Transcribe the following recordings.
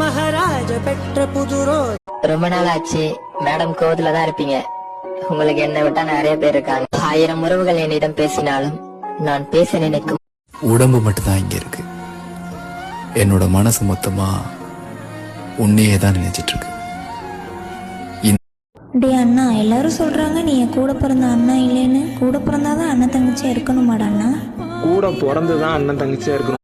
மகாராஜ பெற்ற புதுரோ. ரொம்ப நாள் ஆச்சு, மேடம் கோவத்துல தான் இருப்பீங்க. உங்களுக்கு என்ன விட்டா நிறைய பேர் இருக்காங்க. 1000 உறவுகள் என்னிடம் பேசினாலும் நான் பேச நினைக்கும் உடம்பு மட்டும்தான் இங்க இருக்கு. என்னோட மனசு மொத்தமா உன்னையே தான் நினைச்சிட்டு இருக்கு. டே அண்ணா, எல்லாரும் சொல்றாங்க நீ என் கூட பிறந்த அண்ணா இல்லைன்னு. கூட பிறந்தாதான் அண்ணன் தங்கச்சியா இருக்கணுமாடா அண்ணா? கூட பிறந்துதான் அண்ணன் தங்கச்சியா இருக்கணும்.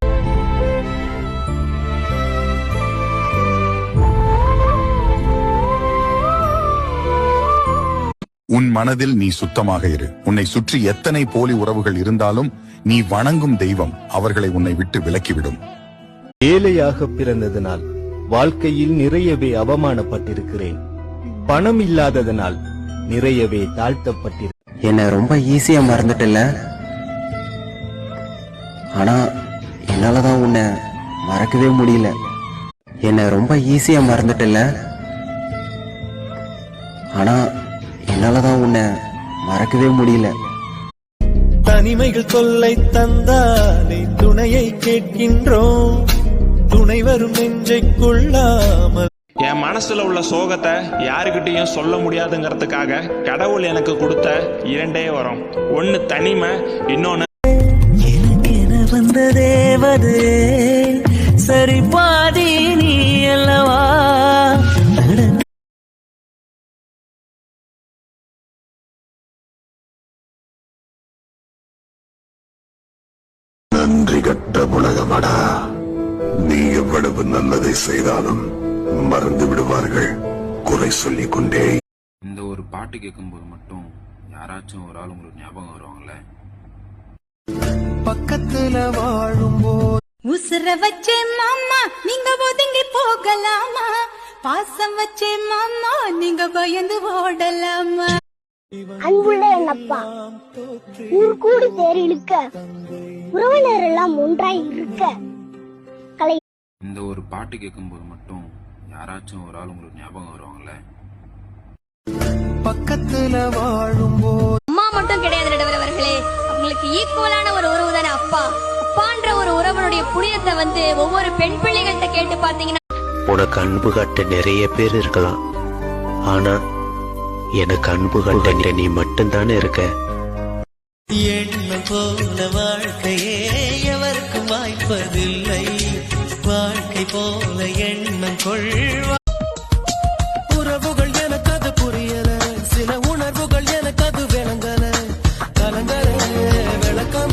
உன் மனதில் நீ சுத்தமாக இரு. உன்னை சுற்றி எத்தனை போலி உறவுகள் இருந்தாலும் நீ வணங்கும் தெய்வம் அவர்களை உன்னை விட்டு விலக்கிவிடும். ஏழையாக பிறந்ததனால் வாழ்க்கையில் நிறையவே அவமானப்பட்டிருக்கிறேன். பணம் இல்லாததனால் நிறையவே தாழ்த்தப்பட்டிருக்கிறேன். என்ன ரொம்ப ஈஸியா மறந்துட்டல. ஆனா என்னாலதான் உன்னை மறக்கவே முடியல. என்ன ரொம்ப ஈஸியா மறந்துட்டல. ஆனா என்னாலதான் உன்னை மறக்கவே முடியல. தனிமைகள் தொல்லை தந்தாலே துணையை கேட்கின்றோம். துணை வரும் நெஞ்சை கொள்ளாமல் என் மனசுல உள்ள சோகத்தை யாருக்கிட்டையும் சொல்ல முடியாதுங்கிறதுக்காக கடவுள் எனக்கு கொடுத்த 2 வரம். ஒன்னு தனிமை, இன்னொன்னு எனக்கென வந்த தேவதே சரி பாதி நீ அல்லவா. நன்றி கட்ட உலகமடா. நீ எவ்வளவு நல்லதை செய்தாலும் மறந்து விடுவார்கள், குறை சொல்லிக் கொண்டே. இந்த ஒரு பாட்டு கேட்கும்போது மட்டும் யாராச்சும் ஒரு ஆள் உங்களுக்கு ஞாபகம் வருவாங்கல்ல. பக்கத்துல வாழும்போது உசுர வச்சே மாமா நீங்க ஒதுங்கி போகலாமா? பாசம் வச்சே மாமா நீங்க பயந்து ஓடலாமா? அன்புள்ள என்னப்பா, ஊர் கூடி தேர் இழுக்க, உறவினர் எல்லாம் ஒன்றாய் இருக்க. இந்த ஒரு பாட்டு கேட்கும்போது மட்டும் யாராச்சும் ஒரு ஆள் உங்களுக்கு ஞாபகம் வருவாங்கல்ல. பக்கத்துல வாழும்போது அம்மா மட்டும் கிடையாது நடுவர் அவர்களே, அவங்களுக்கு ஈக்குவலான ஒரு உறவு தானே அப்பா. அப்பான்ற ஒரு உறவனுடைய புனிதத்தை ஒவ்வொரு பெண் பிள்ளைகள்கிட்ட கேட்டு பாத்தீங்கன்னா, உனக்கு அன்பு காட்ட நிறைய பேர் இருக்கலாம். ஆனா எனக்கு அன்பு காட்ட நீ மட்டும்தானே இருக்க. எண்ணம் போல வாழ்க்கையே எவருக்கும் வாய்ப்பதில்லை. வாழ்க்கை போல எண்ணம் கொள்வா.